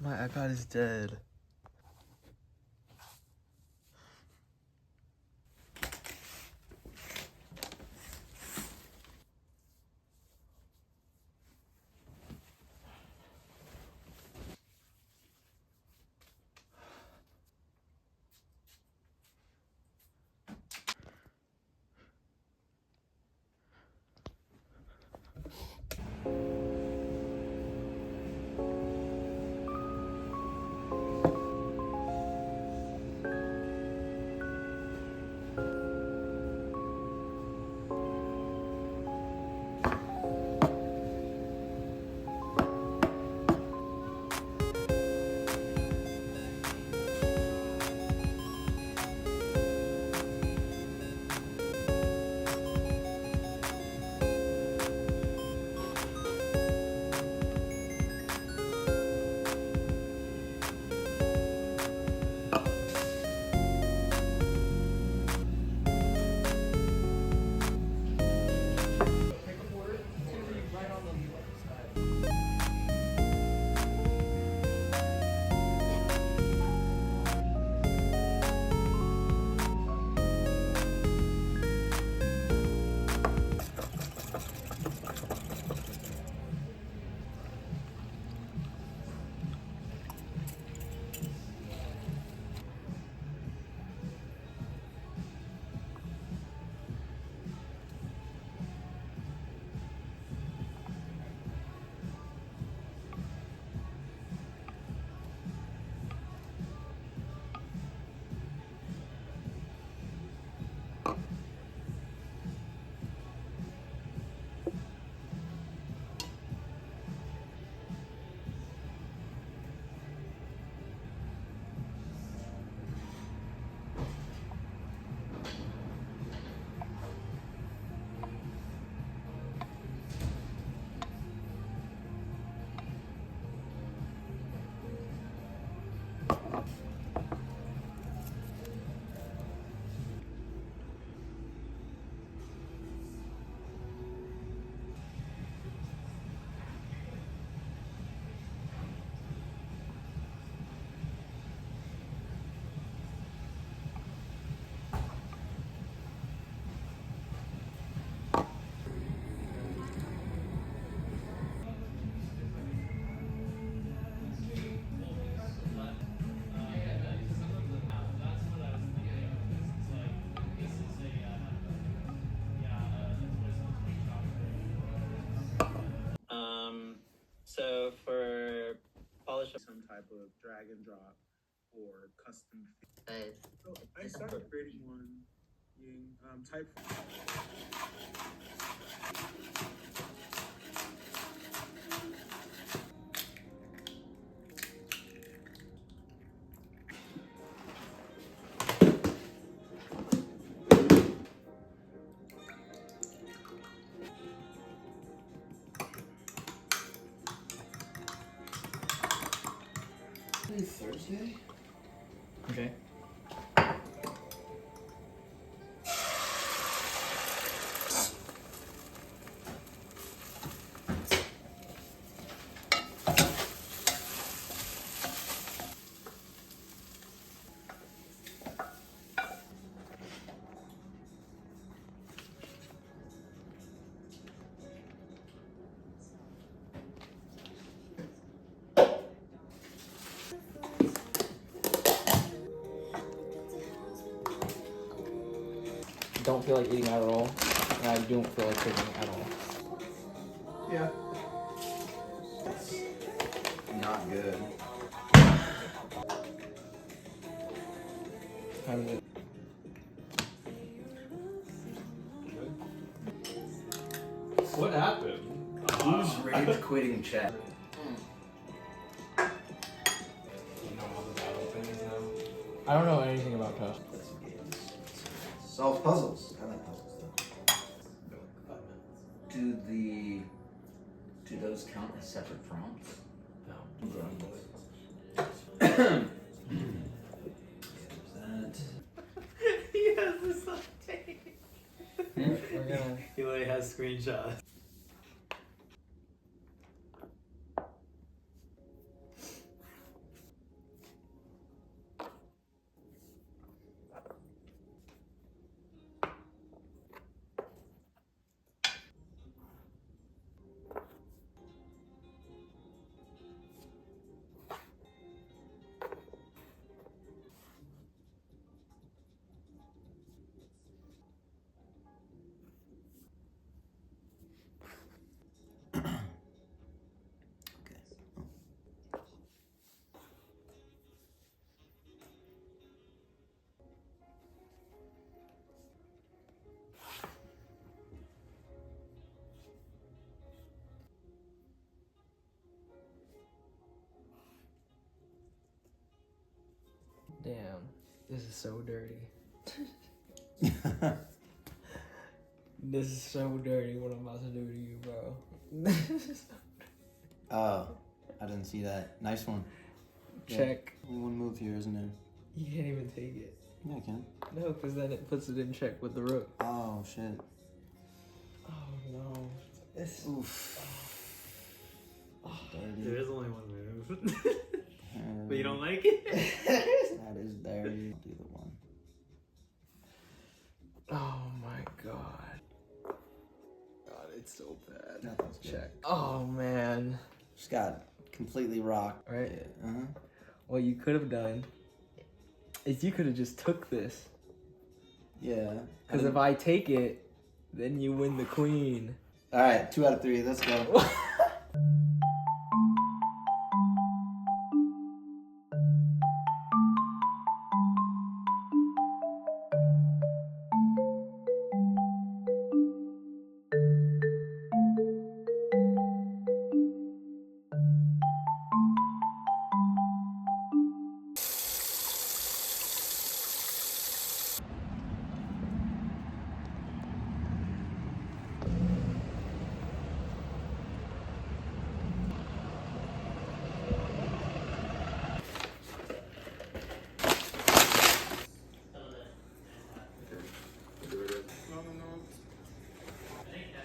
My iPad is dead. So for polish some type of drag and drop or custom. So I started creating one in type. Thursday? Okay. Don't feel like eating at all, and I don't feel like cooking at all. Yeah. Not good. How is it? What happened? Who's rage quitting chat? You know all the battle things now? I don't know anything about toast. Play some games. Solve puzzles. I like puzzles though. Go like 5 minutes. Do those count as separate prompts? No. That. He has this on tape. We're gonna. He literally has screenshots. Damn, this is so dirty. This is so dirty what I'm about to do to you, bro. Oh, I didn't see that. Nice one. Check. Yeah. Only one move here, isn't there? You can't even take it. Yeah, I can. No, because then it puts it in check with the rook. Oh, shit. Oh, no. It's... Oof. Dirty. There is only one move. Uh, But you don't like it? That is dirty. Do the one. Oh, my God. God, it's so bad. Nothing's good. Check. Oh, man. Just got completely rocked. Right? Yeah. Uh-huh. What you could have done is you could have just took this. Yeah. Because if I take it, then you win the queen. Alright, 2 out of 3. Let's go.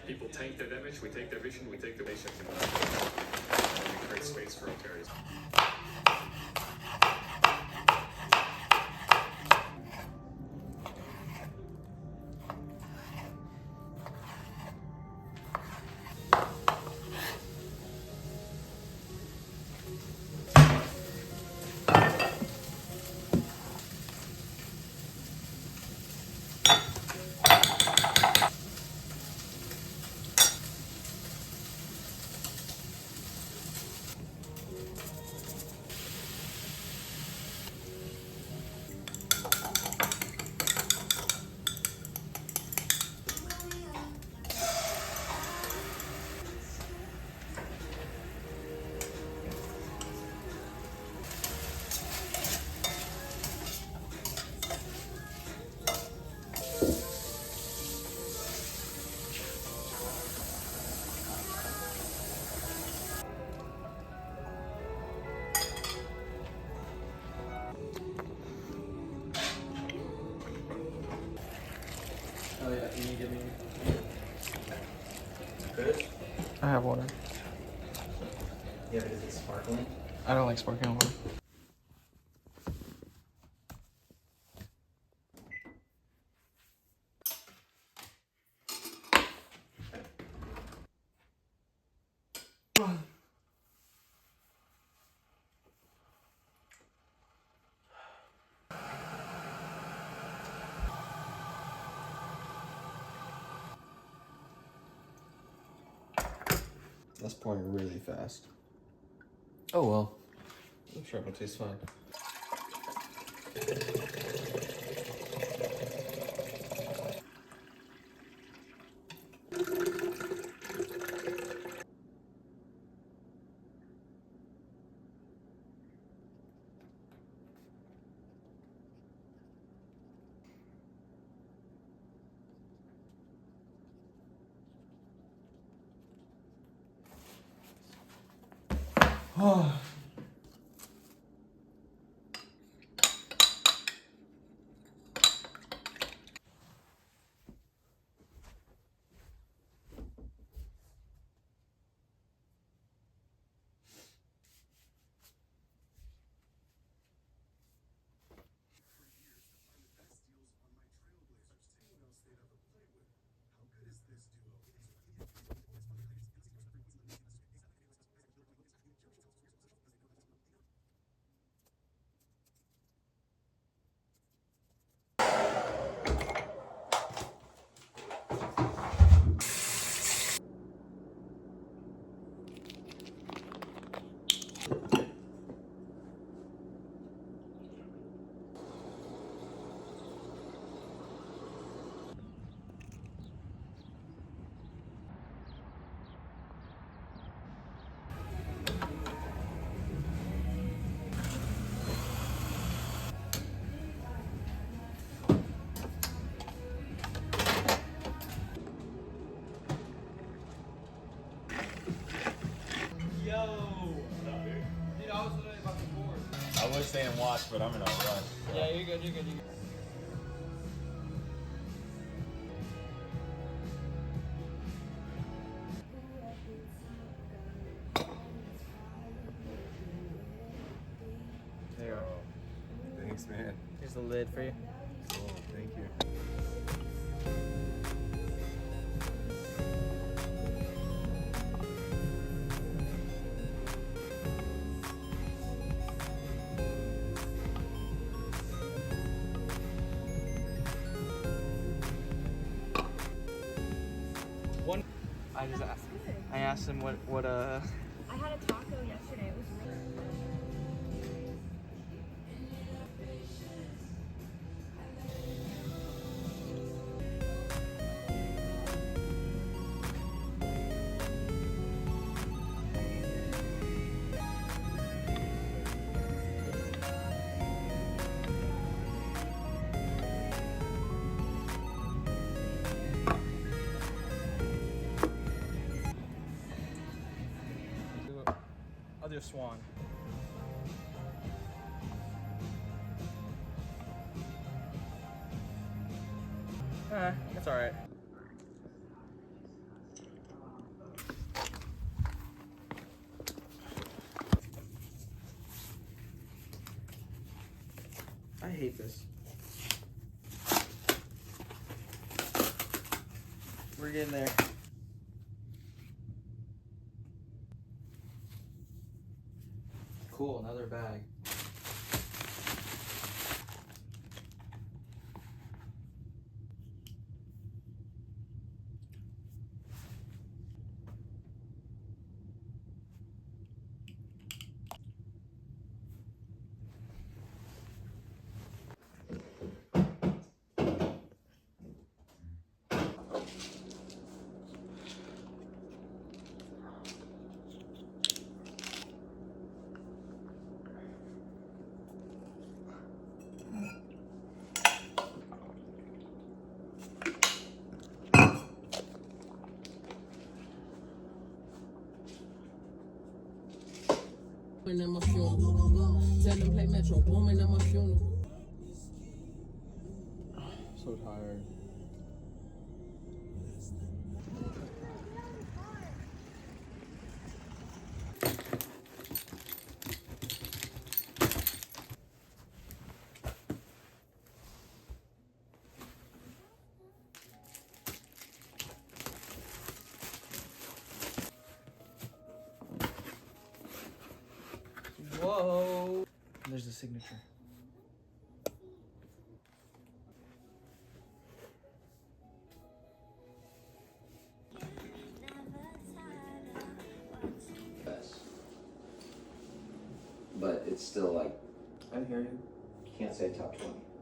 People tank their damage, we take their vision, we take the base and we create space for Altaris. Oh, yeah, you need to give me. Good? I have water. Yeah, but is it sparkling? I don't like sparkling water. That's pouring really fast. Oh, well. I'm sure it'll taste fine. would stay and watch, but I'm in a rush. Yeah, you're good, you're good, you're good. There you go. Thanks, man. Here's the lid for you. Cool, thank you. I asked him what I had a taco yesterday. It was really I'll do a swan. It's alright. I hate this. We're getting there. Cool, another bag. At my funeral. Tell them play Metro Boomin at my funeral. So tired. Whoa! There's the signature. But it's still like, I hear you. can't say top 20.